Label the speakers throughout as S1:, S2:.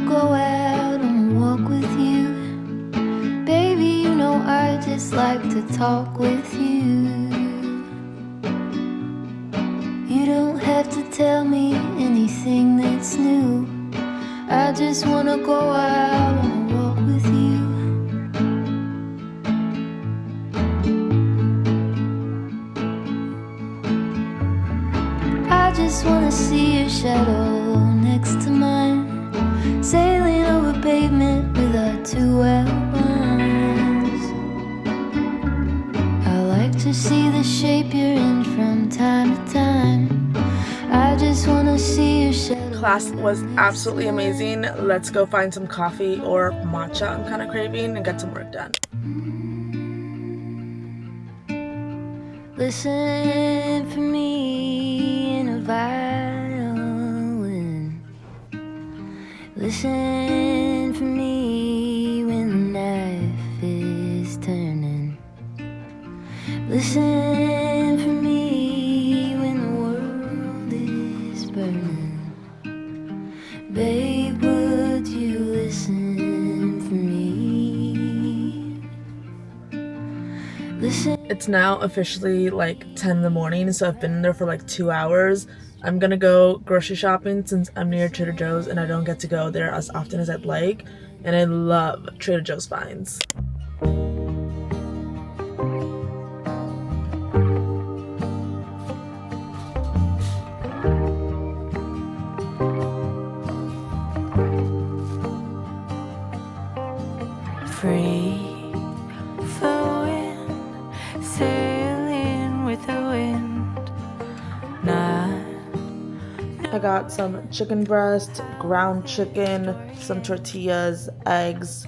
S1: go out on a walk with you. Baby, you know I just like to talk with you. You don't have to tell me anything that's new. I just wanna go out on a walk with you. I just wanna see your shadow next to mine, sailing over pavement with our two outlines. I like to see the shape you're in from time to time. I just wanna see your shadow.
S2: Class was absolutely amazing. Let's go find some coffee or matcha I'm kind of craving and get some work done.
S1: Listen for me in a violin. Listen for me when the knife is turning. Listen for me when the world is burning. Babe, would you listen for me? Listen.
S2: It's now officially like 10 in the morning, so I've been in there for like 2 hours. I'm gonna go grocery shopping since I'm near Trader Joe's and I don't get to go there as often as I'd like. And I love Trader Joe's finds.
S1: Free flowing, sailing with the wind.
S2: I got some chicken breast, ground chicken, some tortillas, eggs,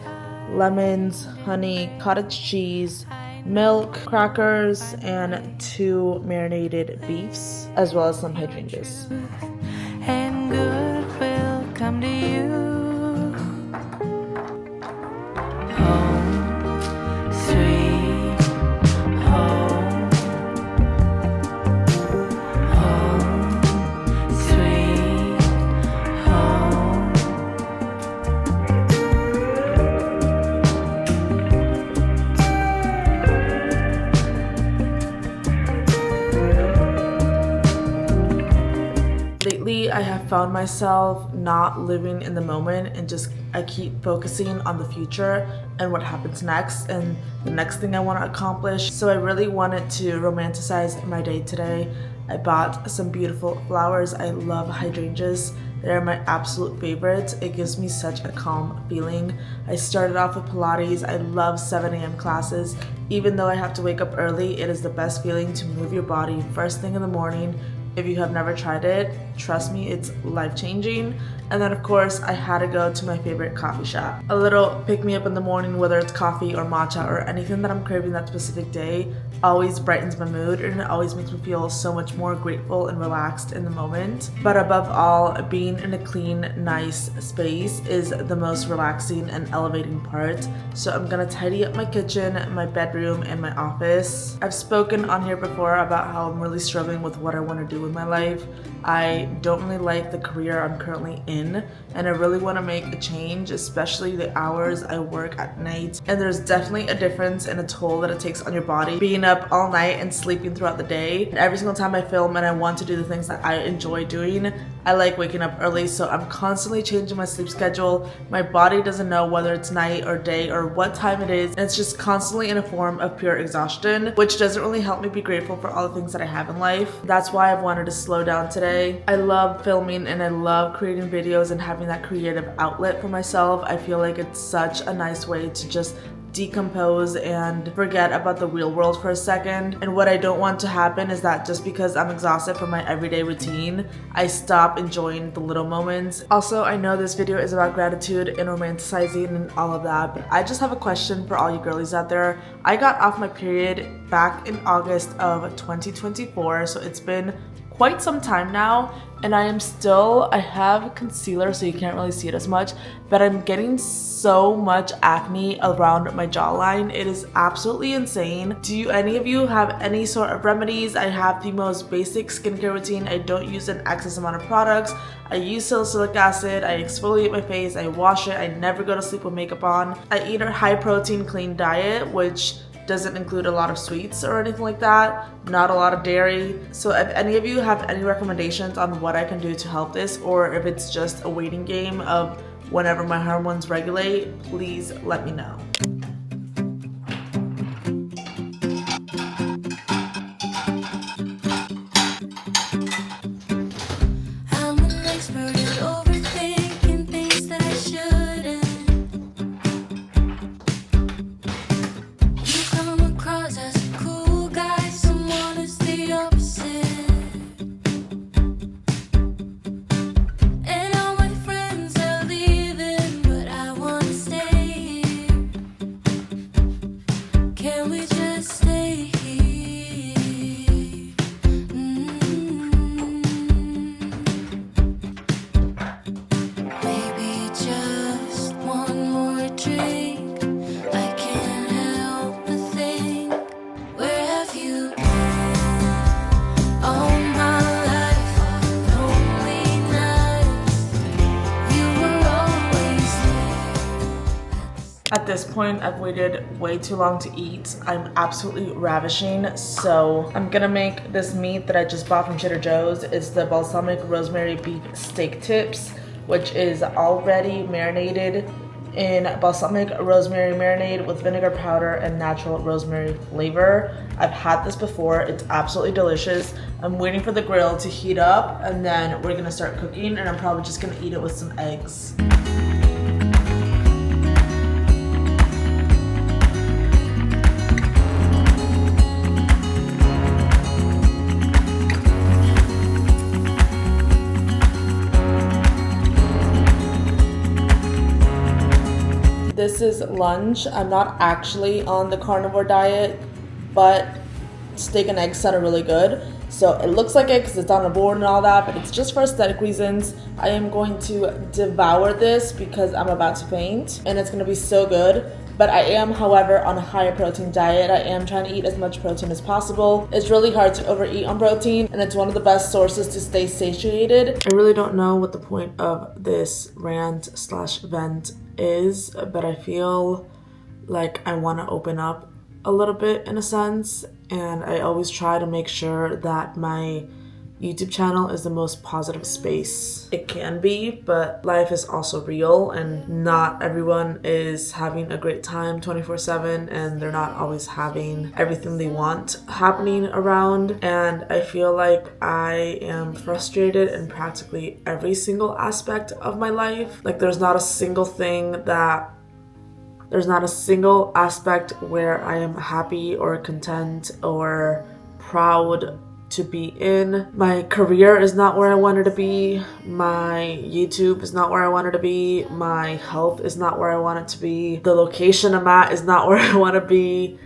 S2: lemons, honey, cottage cheese, milk, crackers, and 2 marinated beefs, as well as some hydrangeas.
S1: And good will come to you.
S2: Lately, I have found myself not living in the moment and I keep focusing on the future and what happens next and the next thing I want to accomplish. So I really wanted to romanticize my day today. I bought some beautiful flowers. I love hydrangeas. They're my absolute favorites. It gives me such a calm feeling. I started off with Pilates. I love 7 a.m. classes. Even though I have to wake up early, it is the best feeling to move your body first thing in the morning. If you have never tried it, trust me, it's life-changing. And then of course, I had to go to my favorite coffee shop. A little pick-me-up in the morning, whether it's coffee or matcha or anything that I'm craving that specific day, always brightens my mood and it always makes me feel so much more grateful and relaxed in the moment. But above all, being in a clean, nice space is the most relaxing and elevating part. So I'm gonna tidy up my kitchen, my bedroom, and my office. I've spoken on here before about how I'm really struggling with what I want to do with my life. I don't really like the career I'm currently in, and I really want to make a change, especially the hours I work at night. And there's definitely a difference and a toll that it takes on your body being up all night and sleeping throughout the day. And every single time I film and I want to do the things that I enjoy doing, I like waking up early, so I'm constantly changing my sleep schedule. My body doesn't know whether it's night or day or what time it is, and it's just constantly in a form of pure exhaustion, which doesn't really help me be grateful for all the things that I have in life. That's why I've wanted to slow down today. I love filming and I love creating videos and having that creative outlet for myself. I feel like it's such a nice way to just decompose and forget about the real world for a second. And what I don't want to happen is that just because I'm exhausted from my everyday routine, I stop enjoying the little moments. Also, I know this video is about gratitude and romanticizing and all of that, but I just have a question for all you girlies out there. I got off my period back in August of 2024, so it's been quite some time now, and I have concealer so you can't really see it as much, but I'm getting so much acne around my jawline. It is absolutely insane. Do any of you have any sort of remedies? I have the most basic skincare routine. I don't use an excess amount of products. I use salicylic acid, I exfoliate my face, I wash it, I never go to sleep with makeup on. I eat a high protein clean diet, which doesn't include a lot of sweets or anything like that, not a lot of dairy. So if any of you have any recommendations on what I can do to help this, or if it's just a waiting game of whenever my hormones regulate, please let me know.
S1: I'm an expert at overthinking things that I shouldn't. You come across as a cool guy, someone who's the opposite. And all my friends are leaving, but I wanna stay here. Can we just stay here? Maybe just one more drink. I can't help but think, where have you been? All my life, all lonely nights, you were always there.
S2: At this point, I've waited way too long to eat. I'm absolutely ravishing, so I'm gonna make this meat that I just bought from Trader Joe's. It's the balsamic rosemary beef steak tips, which is already marinated in balsamic rosemary marinade with vinegar powder and natural rosemary flavor. I've had this before, it's absolutely delicious. I'm waiting for the grill to heat up, and then we're gonna start cooking, and I'm probably just gonna eat it with some eggs. This is lunch. I'm not actually on the carnivore diet, but steak and eggs sounded really good. So it looks like it because it's on the board and all that, but it's just for aesthetic reasons. I am going to devour this because I'm about to faint, and it's gonna be so good. But I am, however, on a higher protein diet. I am trying to eat as much protein as possible. It's really hard to overeat on protein, and it's one of the best sources to stay satiated. I really don't know what the point of this rant/vent is, but I feel like I want to open up a little bit in a sense, and I always try to make sure that my YouTube channel is the most positive space it can be, but life is also real, and not everyone is having a great time 24/7, and they're not always having everything they want happening around. And I feel like I am frustrated in practically every single aspect of my life. Like there's not a single aspect where I am happy or content or proud to be in. My career is not where I wanted to be. My YouTube is not where I wanted to be. My health is not where I want it to be. The location I'm at is not where I want to be.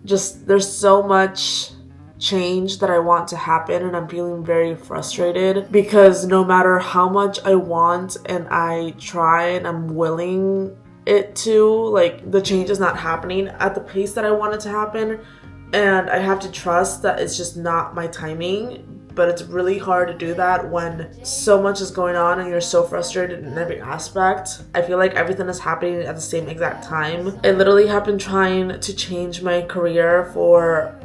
S2: Just there's so much change that I want to happen, and I'm feeling very frustrated because no matter how much I want and I try and I'm willing it to, like, the change is not happening at the pace that I want it to happen. And I have to trust that it's just not my timing, but it's really hard to do that when so much is going on and you're so frustrated in every aspect. I feel like everything is happening at the same exact time. I literally have been trying to change my career for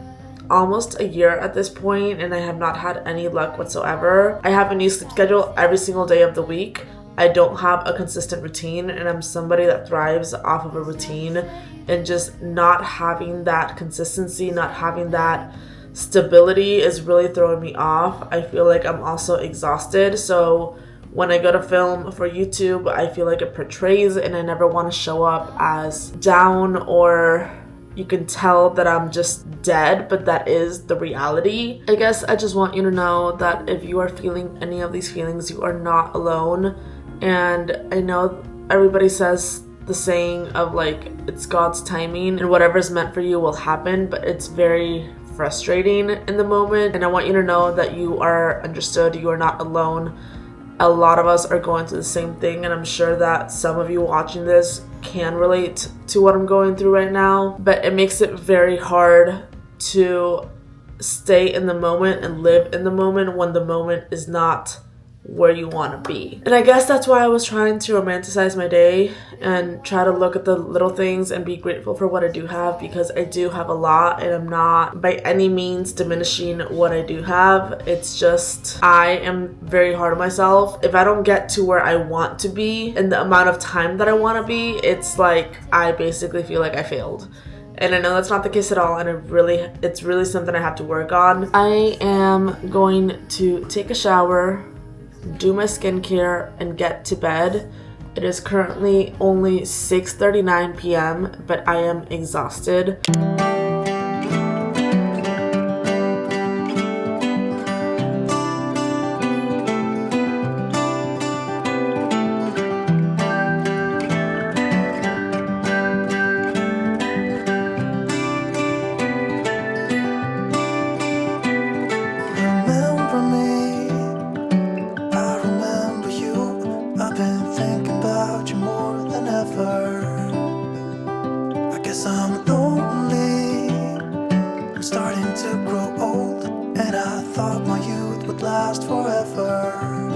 S2: almost a year at this point, and I have not had any luck whatsoever. I have a new sleep schedule every single day of the week. I don't have a consistent routine, and I'm somebody that thrives off of a routine, and just not having that consistency, not having that stability is really throwing me off. I feel like I'm also exhausted, so when I go to film for YouTube, I feel like it portrays, and I never want to show up as down, or you can tell that I'm just dead, but that is the reality. I guess I just want you to know that if you are feeling any of these feelings, you are not alone. And I know everybody says the saying of like, it's God's timing and whatever's meant for you will happen, but it's very frustrating in the moment, and I want you to know that you are understood. You are not alone. A lot of us are going through the same thing, and I'm sure that some of you watching this can relate to what I'm going through right now, but it makes it very hard to stay in the moment and live in the moment when the moment is not where you want to be. And I guess that's why I was trying to romanticize my day and try to look at the little things and be grateful for what I do have, because I do have a lot, and I'm not by any means diminishing what I do have. It's just I am very hard on myself. If I don't get to where I want to be in the amount of time that I want to be, it's like I basically feel like I failed. And I know that's not the case at all, and it's really something I have to work on. I am going to take a shower, do my skincare, and get to bed. It is currently only 6:39 p.m., but I am exhausted.
S1: I'm lonely, I'm starting to grow old, and I thought my youth would last forever.